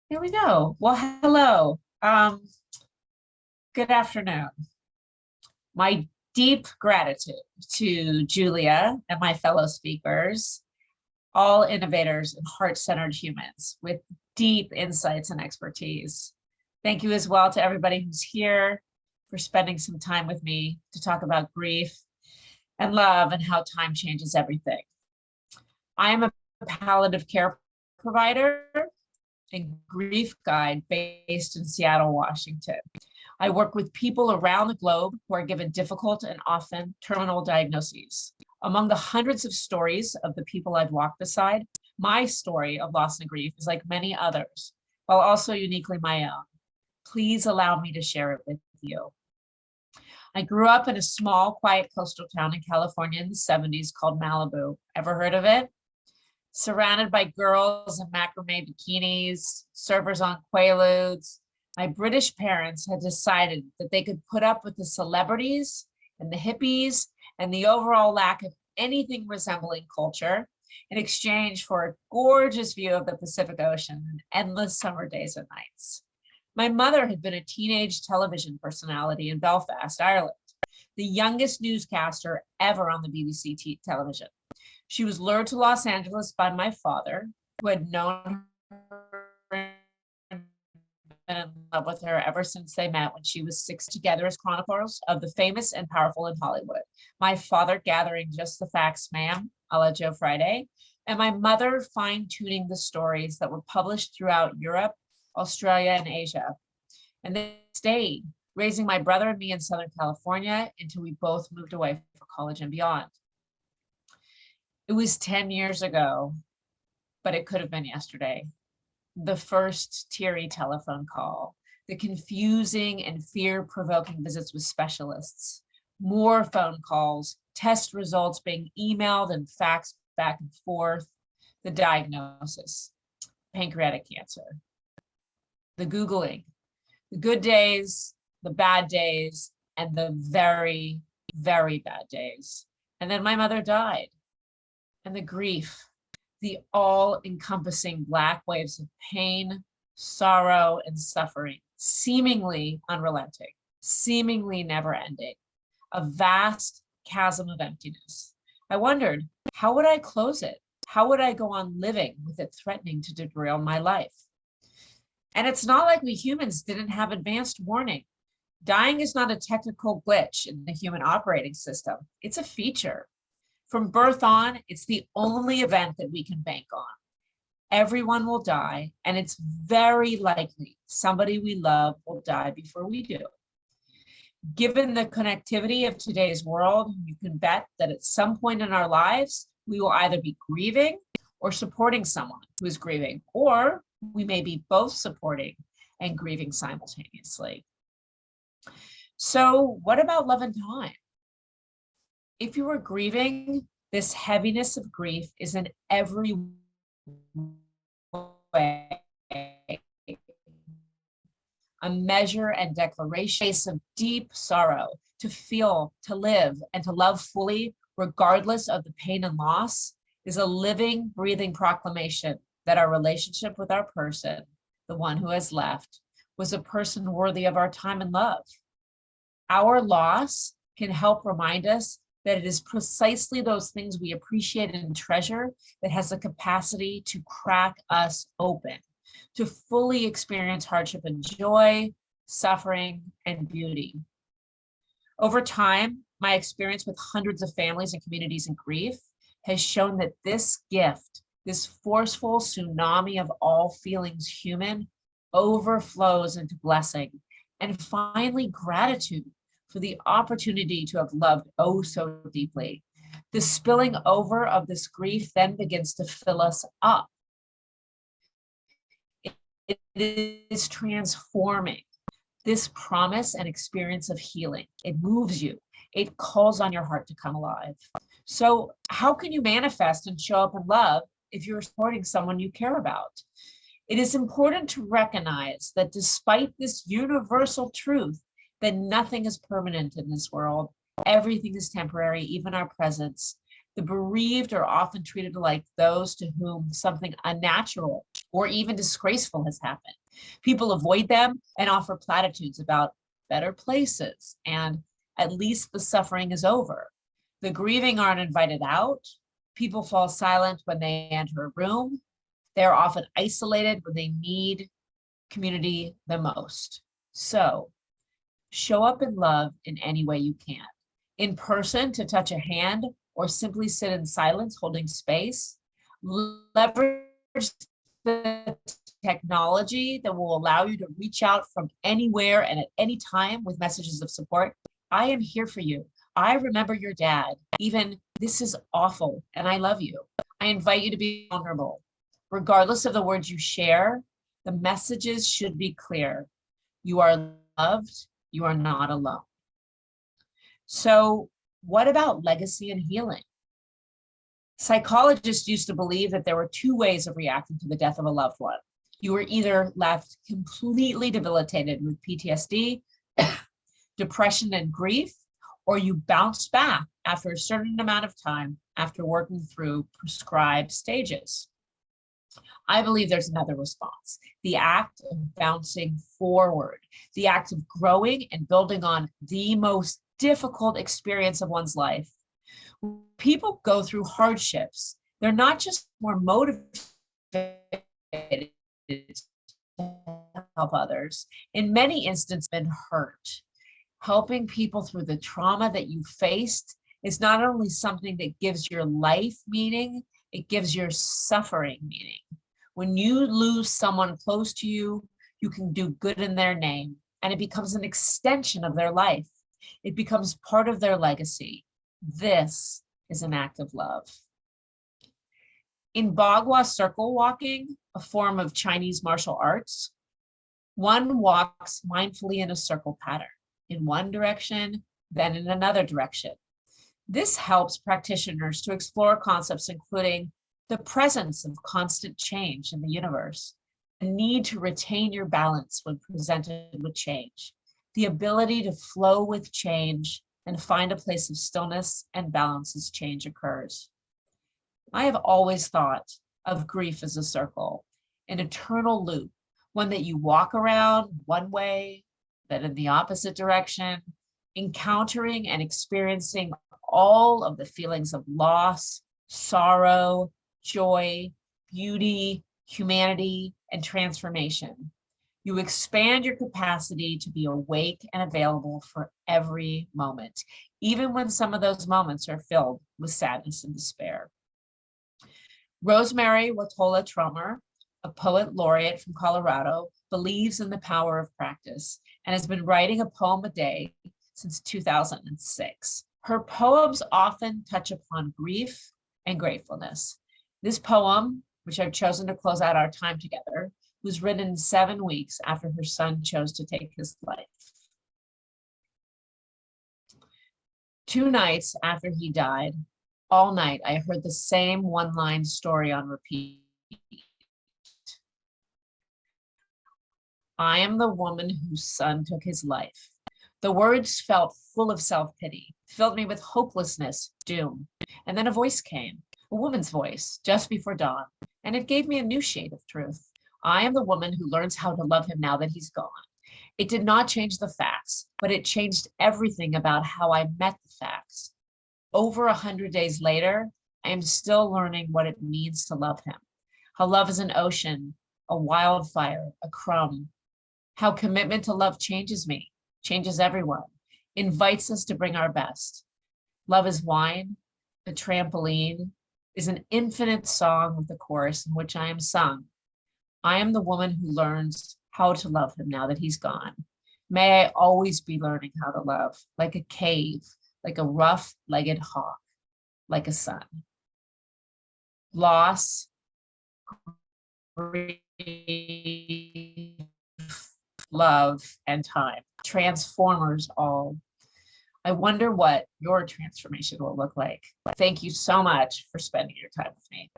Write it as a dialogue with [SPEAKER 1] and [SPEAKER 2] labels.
[SPEAKER 1] Here we go. Well, hello. Good afternoon. My deep gratitude to Julia and my fellow speakers, all innovators and heart-centered humans with deep insights and expertise. Thank you as well to everybody who's here for spending some time with me to talk about grief and love and how time changes everything. I am a palliative care provider and grief guide based in Seattle, Washington. I work with people around the globe who are given difficult and often terminal diagnoses. Among the hundreds of stories of the people I've walked beside, my story of loss and grief is like many others, while also uniquely my own. Please allow me to share it with you. I grew up in a small, quiet coastal town in California in the 70s called Malibu. Ever heard of it? Surrounded by girls in macrame bikinis, surfers on quaaludes. My British parents had decided that they could put up with the celebrities and the hippies and the overall lack of anything resembling culture in exchange for a gorgeous view of the Pacific Ocean and endless summer days and nights. My mother had been a teenage television personality in Belfast, Ireland, the youngest newscaster ever on the BBC television. She was lured to Los Angeles by my father, who had known her and been in love with her ever since they met when she was 6, together as chroniclers of the famous and powerful in Hollywood. My father gathering just the facts, ma'am, a la Joe Friday, and my mother fine-tuning the stories that were published throughout Europe, Australia, and Asia. And they stayed, raising my brother and me in Southern California until we both moved away for college and beyond. It was 10 years ago, but it could have been yesterday. The first teary telephone call, the confusing and fear-provoking visits with specialists, more phone calls, test results being emailed and faxed back and forth, the diagnosis, pancreatic cancer, the Googling, the good days, the bad days, and the very, very bad days. And then my mother died. And the grief, the all-encompassing black waves of pain, sorrow, and suffering, seemingly unrelenting, seemingly never-ending, a vast chasm of emptiness. I wondered, how would I close it? How would I go on living with it threatening to derail my life? And it's not like we humans didn't have advanced warning. Dying is not a technical glitch in the human operating system. It's a feature. From birth on, it's the only event that we can bank on. Everyone will die, and it's very likely somebody we love will die before we do. Given the connectivity of today's world, you can bet that at some point in our lives, we will either be grieving or supporting someone who is grieving, or we may be both supporting and grieving simultaneously. So what about love and time? If you are grieving, this heaviness of grief is in every way a measure and declaration of deep sorrow to feel, to live, and to love fully, regardless of the pain and loss, is a living, breathing proclamation that our relationship with our person, the one who has left, was a person worthy of our time and love. Our loss can help remind us that it is precisely those things we appreciate and treasure that has the capacity to crack us open, to fully experience hardship and joy, suffering, and beauty. Over time, my experience with hundreds of families and communities in grief has shown that this gift, this forceful tsunami of all feelings human, overflows into blessing and finally gratitude for the opportunity to have loved oh so deeply. The spilling over of this grief then begins to fill us up. It is transforming this promise and experience of healing. It moves you. It calls on your heart to come alive. So how can you manifest and show up in love if you're supporting someone you care about? It is important to recognize that despite this universal truth that nothing is permanent in this world, everything is temporary, even our presence, the bereaved are often treated like those to whom something unnatural or even disgraceful has happened. People avoid them and offer platitudes about better places and at least the suffering is over. The grieving aren't invited out. People fall silent when they enter a room. They're often isolated when they need community the most. So show up in love in any way you can. In person to touch a hand or simply sit in silence holding space. Leverage the technology that will allow you to reach out from anywhere and at any time with messages of support. I am here for you. I remember your dad. Even this is awful and I love you. I invite you to be vulnerable. Regardless of the words you share, the messages should be clear. You are loved. You are not alone. So what about legacy and healing? Psychologists used to believe that there were two ways of reacting to the death of a loved one. You were either left completely debilitated with PTSD, depression, and grief, or you bounced back after a certain amount of time after working through prescribed stages. I believe there's another response, the act of bouncing forward, the act of growing and building on the most difficult experience of one's life. When people go through hardships, they're not just more motivated to help others. In many instances, been hurt. Helping people through the trauma that you faced is not only something that gives your life meaning, it gives your suffering meaning. When you lose someone close to you, you can do good in their name, and it becomes an extension of their life. It becomes part of their legacy. This is an act of love. In Bagua circle walking, a form of Chinese martial arts, one walks mindfully in a circle pattern, in one direction, then in another direction. This helps practitioners to explore concepts including the presence of constant change in the universe, the need to retain your balance when presented with change, the ability to flow with change and find a place of stillness and balance as change occurs. I have always thought of grief as a circle, an eternal loop, one that you walk around one way, then in the opposite direction, encountering and experiencing all of the feelings of loss, sorrow, joy, beauty, humanity, and transformation. You expand your capacity to be awake and available for every moment, even when some of those moments are filled with sadness and despair. Rosemary Watola Tromer, a poet laureate from Colorado, believes in the power of practice and has been writing a poem a day since 2006. Her poems often touch upon grief and gratefulness. This poem, which I've chosen to close out our time together, was written 7 weeks after her son chose to take his life. 2 nights after he died, all night I heard the same one-line story on repeat. I am the woman whose son took his life. The words felt full of self-pity, filled me with hopelessness, doom. And then a voice came, a woman's voice, just before dawn, and it gave me a new shade of truth. I am the woman who learns how to love him now that he's gone. It did not change the facts, but it changed everything about how I met the facts. Over 100 days later, I am still learning what it means to love him. How love is an ocean, a wildfire, a crumb. How commitment to love changes me, changes everyone, invites us to bring our best. Love is wine, a trampoline, is an infinite song with a chorus in which I am sung. I am the woman who learns how to love him now that he's gone. May I always be learning how to love, like a cave, like a rough-legged hawk, like a sun. Loss, grief, love, and time. Transformers all. I wonder what your transformation will look like. Thank you so much for spending your time with me.